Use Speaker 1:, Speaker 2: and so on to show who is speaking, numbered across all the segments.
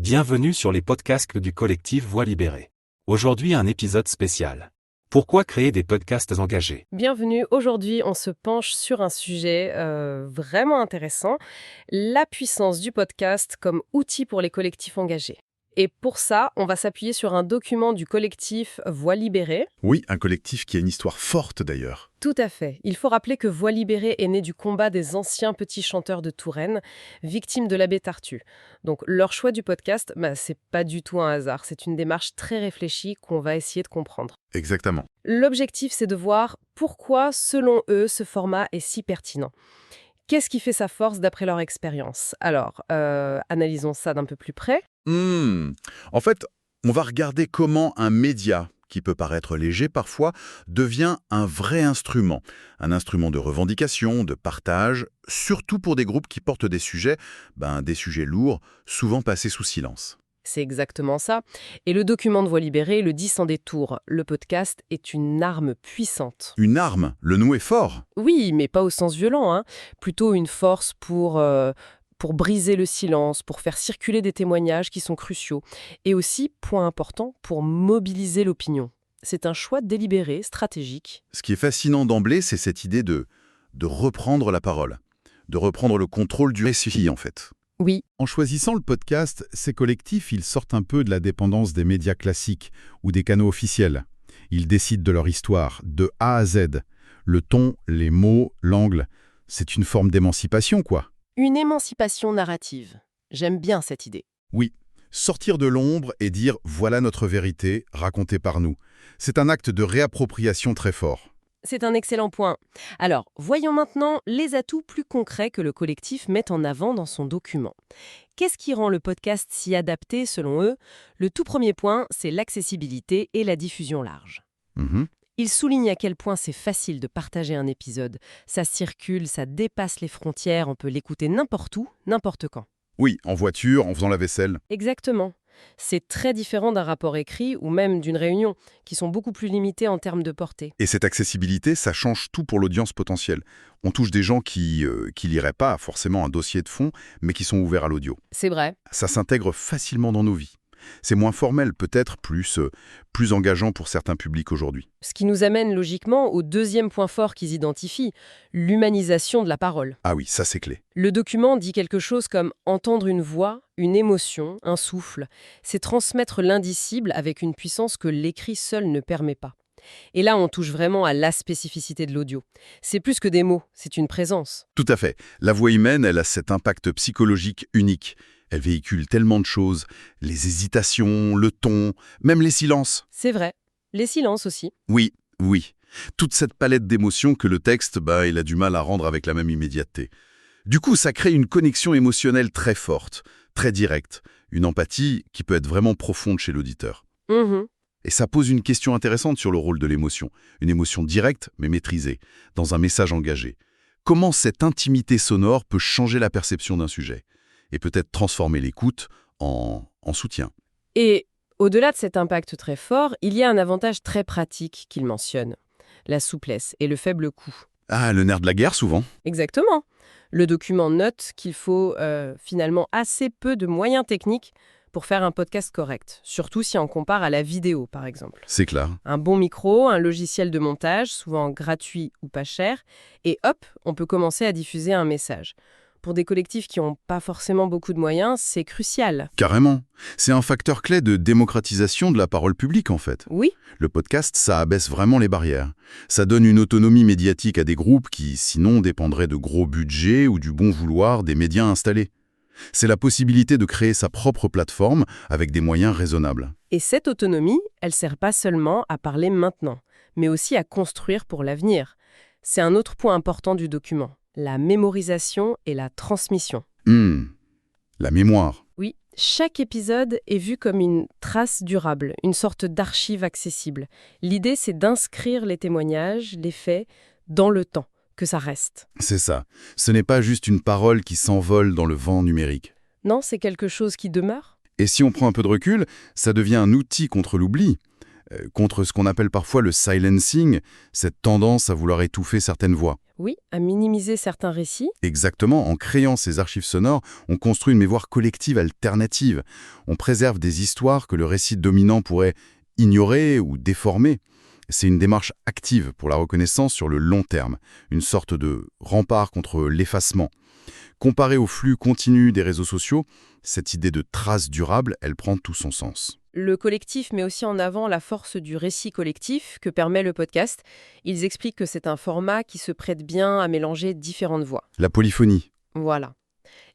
Speaker 1: Bienvenue sur les podcasts du collectif Voix libérée. Aujourd'hui un épisode spécial. Pourquoi créer des podcasts engagés?
Speaker 2: Bienvenue, aujourd'hui on se penche sur un sujet vraiment intéressant, la puissance du podcast comme outil pour les collectifs engagés. Et pour ça, on va s'appuyer sur un document du collectif Voix libérée.
Speaker 3: Oui, un collectif qui a une histoire forte d'ailleurs.
Speaker 2: Tout à fait. Il faut rappeler que Voix libérée est né du combat des anciens petits chanteurs de Touraine, victimes de l'abbé Tartu. Donc leur choix du podcast, c'est pas du tout un hasard, c'est une démarche très réfléchie qu'on va essayer de comprendre.
Speaker 3: Exactement.
Speaker 2: L'objectif, c'est de voir pourquoi, selon eux, ce format est si pertinent. Qu'est-ce qui fait sa force d'après leur expérience? Alors, analysons ça d'un peu plus près.
Speaker 3: En fait, on va regarder comment un média, qui peut paraître léger parfois, devient un vrai instrument. Un instrument de revendication, de partage, surtout pour des groupes qui portent des sujets lourds, souvent passés sous silence.
Speaker 2: C'est exactement ça. Et le document de Voix libérée le dit sans détour. Le podcast est une arme puissante.
Speaker 3: Une arme, le nom est fort.
Speaker 2: Oui, mais pas au sens violent, hein. Plutôt une force pour briser le silence, pour faire circuler des témoignages qui sont cruciaux. Et aussi, point important, pour mobiliser l'opinion. C'est un choix délibéré, stratégique.
Speaker 3: Ce qui est fascinant d'emblée, c'est cette idée de reprendre la parole, de reprendre le contrôle du récit en fait.
Speaker 2: Oui,
Speaker 4: En choisissant le podcast, ces collectifs, ils sortent un peu de la dépendance des médias classiques ou des canaux officiels. Ils décident de leur histoire, de A à Z. Le ton, les mots, l'angle, c'est une forme d'émancipation, quoi.
Speaker 2: une émancipation narrative. J'aime bien cette idée.
Speaker 4: Oui, sortir de l'ombre et dire « voilà notre vérité, racontée par nous ». C'est un acte de réappropriation très fort.
Speaker 2: C'est un excellent point. Alors, voyons maintenant les atouts plus concrets que le collectif met en avant dans son document. Qu'est-ce qui rend le podcast si adapté selon eux? Le tout premier point, c'est l'accessibilité et la diffusion large.
Speaker 4: Mhm.
Speaker 2: Ils soulignent à quel point c'est facile de partager un épisode. Ça circule, ça dépasse les frontières, on peut l'écouter n'importe où, n'importe quand.
Speaker 4: Oui, en voiture, en faisant la vaisselle.
Speaker 2: Exactement. C'est très différent d'un rapport écrit ou même d'une réunion, qui sont beaucoup plus limités en termes de portée.
Speaker 3: Et cette accessibilité, ça change tout pour l'audience potentielle. On touche des gens qui liraient pas forcément un dossier de fond, mais qui sont ouverts à l'audio.
Speaker 2: C'est vrai.
Speaker 3: Ça s'intègre facilement dans nos vies. C'est moins formel, peut-être plus engageant pour certains publics aujourd'hui.
Speaker 2: Ce qui nous amène logiquement au deuxième point fort qu'ils identifient, l'humanisation de la parole.
Speaker 3: Ah oui, ça c'est clé.
Speaker 2: Le document dit quelque chose comme entendre une voix, une émotion, un souffle. C'est transmettre l'indicible avec une puissance que l'écrit seul ne permet pas. Et là, on touche vraiment à la spécificité de l'audio. C'est plus que des mots, c'est une présence.
Speaker 3: Tout à fait. La voix humaine, elle a cet impact psychologique unique. Elle véhicule tellement de choses, les hésitations, le ton, même les silences.
Speaker 2: C'est vrai. Les silences aussi.
Speaker 3: Oui. Toute cette palette d'émotions que le texte, il a du mal à rendre avec la même immédiateté. Du coup, ça crée une connexion émotionnelle très forte, très directe, une empathie qui peut être vraiment profonde chez l'auditeur.
Speaker 2: Mhm.
Speaker 3: Et ça pose une question intéressante sur le rôle de l'émotion. Une émotion directe, mais maîtrisée, dans un message engagé. Comment cette intimité sonore peut changer la perception d'un sujet et peut-être transformer l'écoute en soutien.
Speaker 2: Et au-delà de cet impact très fort, il y a un avantage très pratique qu'il mentionne. La souplesse et le faible coût.
Speaker 3: Ah, le nerf de la guerre, souvent.
Speaker 2: Exactement. Le document note qu'il faut finalement assez peu de moyens techniques pour faire un podcast correct, surtout si on compare à la vidéo, par exemple.
Speaker 3: C'est clair.
Speaker 2: Un bon micro, un logiciel de montage, souvent gratuit ou pas cher, et hop, on peut commencer à diffuser un message. Pour des collectifs qui n'ont pas forcément beaucoup de moyens, c'est crucial.
Speaker 3: Carrément. C'est un facteur clé de démocratisation de la parole publique, en fait.
Speaker 2: Oui,
Speaker 3: Le podcast, ça abaisse vraiment les barrières. Ça donne une autonomie médiatique à des groupes qui, sinon, dépendraient de gros budgets ou du bon vouloir des médias installés. C'est la possibilité de créer sa propre plateforme avec des moyens raisonnables.
Speaker 2: et cette autonomie, elle sert pas seulement à parler maintenant, mais aussi à construire pour l'avenir. C'est un autre point important du document, la mémorisation et la transmission.
Speaker 3: La mémoire.
Speaker 2: Oui, chaque épisode est vu comme une trace durable, une sorte d'archive accessible. L'idée, c'est d'inscrire les témoignages, les faits, dans le temps, que ça reste.
Speaker 3: C'est ça. Ce n'est pas juste une parole qui s'envole dans le vent numérique.
Speaker 2: Non, c'est quelque chose qui demeure?
Speaker 3: Et si on prend un peu de recul, ça devient un outil contre l'oubli.
Speaker 4: contre ce qu'on appelle parfois le silencing, cette tendance à vouloir étouffer certaines voix.
Speaker 2: Oui, à minimiser certains récits.
Speaker 4: Exactement, en créant ces archives sonores, on construit une mémoire collective alternative. On préserve des histoires que le récit dominant pourrait ignorer ou déformer. C'est une démarche active pour la reconnaissance sur le long terme, une sorte de rempart contre l'effacement. Comparé au flux continu des réseaux sociaux, cette idée de trace durable, elle prend tout son sens.
Speaker 2: Le collectif met aussi en avant la force du récit collectif que permet le podcast. Ils expliquent que c'est un format qui se prête bien à mélanger différentes voix.
Speaker 4: La polyphonie.
Speaker 2: Voilà.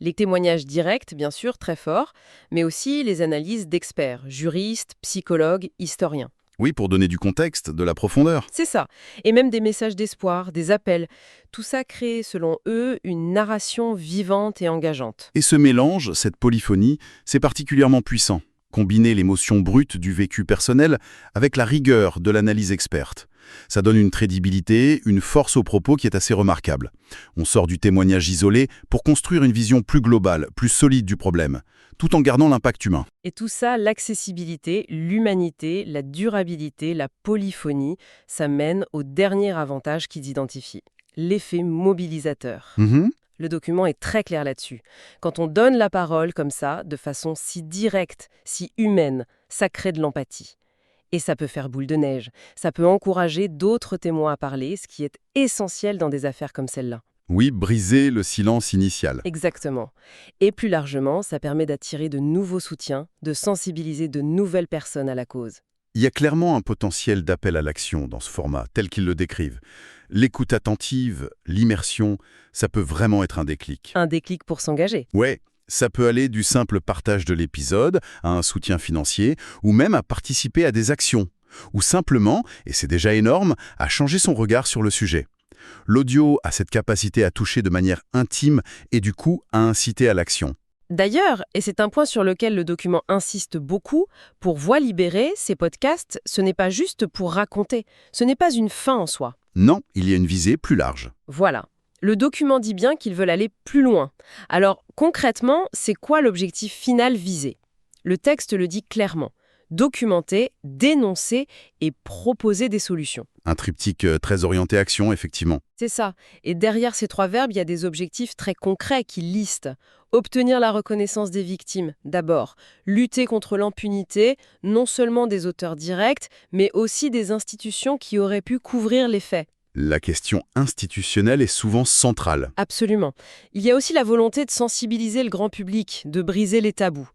Speaker 2: Les témoignages directs, bien sûr, très forts, mais aussi les analyses d'experts, juristes, psychologues, historiens.
Speaker 4: Oui, pour donner du contexte, de la profondeur.
Speaker 2: C'est ça. Et même des messages d'espoir, des appels. Tout ça crée, selon eux, une narration vivante et engageante.
Speaker 4: Et ce mélange, cette polyphonie, c'est particulièrement puissant. Combiner l'émotion brute du vécu personnel avec la rigueur de l'analyse experte. Ça donne une crédibilité, une force aux propos qui est assez remarquable. On sort du témoignage isolé pour construire une vision plus globale, plus solide du problème, tout en gardant l'impact humain.
Speaker 2: Et tout ça, l'accessibilité, l'humanité, la durabilité, la polyphonie, ça mène au dernier avantage qu'ils identifient, l'effet mobilisateur. Le document est très clair là-dessus. Quand on donne la parole comme ça, de façon si directe, si humaine, ça crée de l'empathie. Et ça peut faire boule de neige. Ça peut encourager d'autres témoins à parler, ce qui est essentiel dans des affaires comme celle-là.
Speaker 4: Oui, briser le silence initial.
Speaker 2: Exactement. Et plus largement, ça permet d'attirer de nouveaux soutiens, de sensibiliser de nouvelles personnes à la cause.
Speaker 4: Il y a clairement un potentiel d'appel à l'action dans ce format, tel qu'ils le décrivent. L'écoute attentive, l'immersion, ça peut vraiment être un déclic.
Speaker 2: Un déclic pour s'engager.
Speaker 4: Ouais, ça peut aller du simple partage de l'épisode à un soutien financier, ou même à participer à des actions, ou simplement, et c'est déjà énorme, à changer son regard sur le sujet. L'audio a cette capacité à toucher de manière intime et du coup à inciter à l'action.
Speaker 2: D'ailleurs, et c'est un point sur lequel le document insiste beaucoup, pour Voix libérée, ces podcasts, ce n'est pas juste pour raconter, ce n'est pas une fin en soi.
Speaker 4: Non, il y a une visée plus large.
Speaker 2: Voilà. Le document dit bien qu'ils veulent aller plus loin. Alors, concrètement, c'est quoi l'objectif final visé? Le texte le dit clairement. Documenter, dénoncer et proposer des solutions.
Speaker 4: Un triptyque très orienté action, effectivement.
Speaker 2: C'est ça. Et derrière ces 3 verbes, il y a des objectifs très concrets qui listent. Obtenir la reconnaissance des victimes, d'abord. Lutter contre l'impunité, non seulement des auteurs directs, mais aussi des institutions qui auraient pu couvrir les faits.
Speaker 4: La question institutionnelle est souvent centrale.
Speaker 2: Absolument. Il y a aussi la volonté de sensibiliser le grand public, de briser les tabous.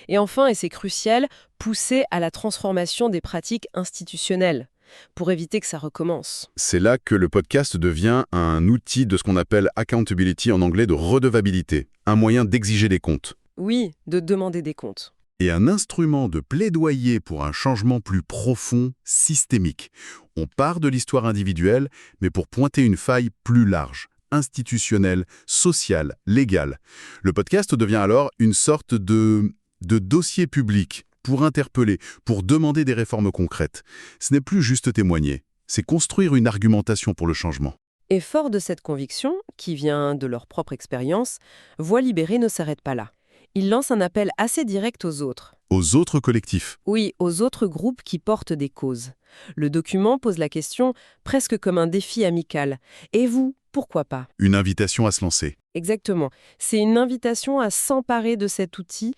Speaker 2: Et enfin, et c'est crucial, pousser à la transformation des pratiques institutionnelles, pour éviter que ça recommence.
Speaker 4: C'est là que le podcast devient un outil de ce qu'on appelle accountability en anglais, de redevabilité, un moyen d'exiger des comptes.
Speaker 2: Oui, de demander des comptes.
Speaker 4: Et un instrument de plaidoyer pour un changement plus profond, systémique. On part de l'histoire individuelle, mais pour pointer une faille plus large, institutionnelle, sociale, légale. Le podcast devient alors une sorte de dossier public pour interpeller, pour demander des réformes concrètes. Ce n'est plus juste témoigner, c'est construire une argumentation pour le changement.
Speaker 2: Et fort de cette conviction, qui vient de leur propre expérience, Voix libérée ne s'arrête pas là. Ils lancent un appel assez direct aux autres.
Speaker 4: Aux autres collectifs.
Speaker 2: Oui, aux autres groupes qui portent des causes. Le document pose la question presque comme un défi amical. Et vous, pourquoi pas?
Speaker 4: Une invitation à se lancer.
Speaker 2: Exactement. C'est une invitation à s'emparer de cet outil.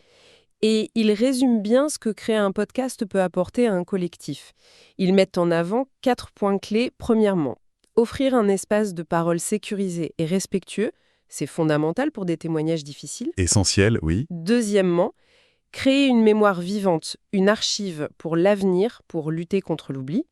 Speaker 2: Et ils résument bien ce que créer un podcast peut apporter à un collectif. Ils mettent en avant 4 points clés. Premièrement, offrir un espace de parole sécurisé et respectueux. C'est fondamental pour des témoignages difficiles.
Speaker 4: Essentiel, oui.
Speaker 2: Deuxièmement, créer une mémoire vivante, une archive pour l'avenir, pour lutter contre l'oubli.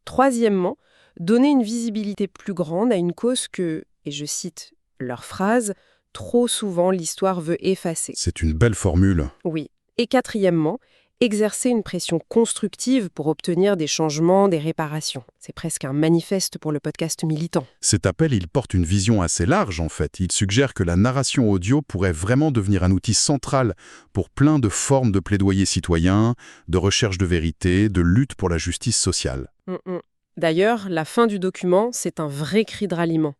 Speaker 2: Troisièmement, donner une visibilité plus grande à une cause que, et je cite leur phrase, « trop souvent l'histoire veut effacer ».
Speaker 4: C'est une belle formule.
Speaker 2: Oui. Et quatrièmement, exercer une pression constructive pour obtenir des changements, des réparations. C'est presque un manifeste pour le podcast militant.
Speaker 4: Cet appel, il porte une vision assez large en fait. Il suggère que la narration audio pourrait vraiment devenir un outil central pour plein de formes de plaidoyer citoyen, de recherche de vérité, de lutte pour la justice sociale.
Speaker 2: D'ailleurs, la fin du document, c'est un vrai cri de ralliement.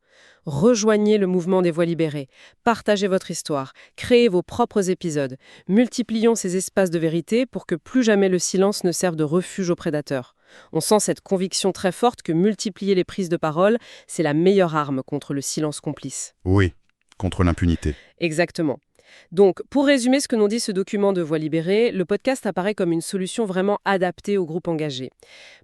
Speaker 2: Rejoignez le mouvement des Voix libérées. Partagez votre histoire. Créez vos propres épisodes. Multiplions ces espaces de vérité pour que plus jamais le silence ne serve de refuge aux prédateurs. On sent cette conviction très forte que multiplier les prises de parole, c'est la meilleure arme contre le silence complice.
Speaker 4: Oui, contre l'impunité.
Speaker 2: Exactement. Donc, pour résumer ce que nous dit ce document de Voix libérées, le podcast apparaît comme une solution vraiment adaptée aux groupes engagés.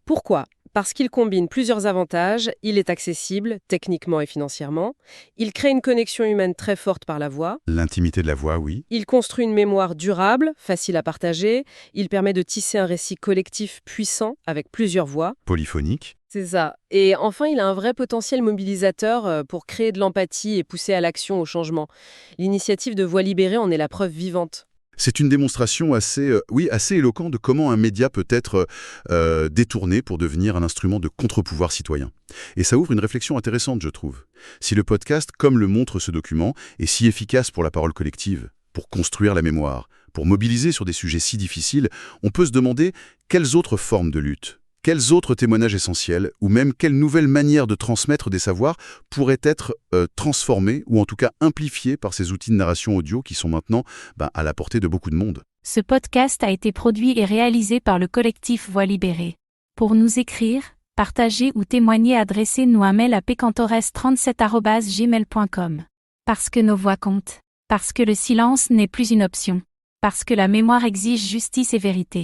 Speaker 2: Pourquoi ? Parce qu'il combine plusieurs avantages, il est accessible, techniquement et financièrement, il crée une connexion humaine très forte par la voix,
Speaker 4: L'intimité de la voix, oui.
Speaker 2: il construit une mémoire durable, facile à partager, il permet de tisser un récit collectif puissant avec plusieurs voix.
Speaker 4: Polyphonique.
Speaker 2: C'est ça. Et enfin, il a un vrai potentiel mobilisateur pour créer de l'empathie et pousser à l'action, au changement. L'initiative de Voix libérées en est la preuve vivante.
Speaker 3: C'est une démonstration assez éloquente de comment un média peut être détourné pour devenir un instrument de contre-pouvoir citoyen. Et ça ouvre une réflexion intéressante, je trouve. Si le podcast, comme le montre ce document, est si efficace pour la parole collective, pour construire la mémoire, pour mobiliser sur des sujets si difficiles, on peut se demander quelles autres formes de lutte, quels autres témoignages essentiels, ou même quelles nouvelles manières de transmettre des savoirs pourraient être transformées ou en tout cas amplifiées par ces outils de narration audio qui sont maintenant à la portée de beaucoup de monde.
Speaker 5: Ce podcast a été produit et réalisé par le collectif Voix libérées. Pour nous écrire, partager ou témoigner, adressez-nous un mail à pcantores37@gmail.com. Parce que nos voix comptent. Parce que le silence n'est plus une option. Parce que la mémoire exige justice et vérité.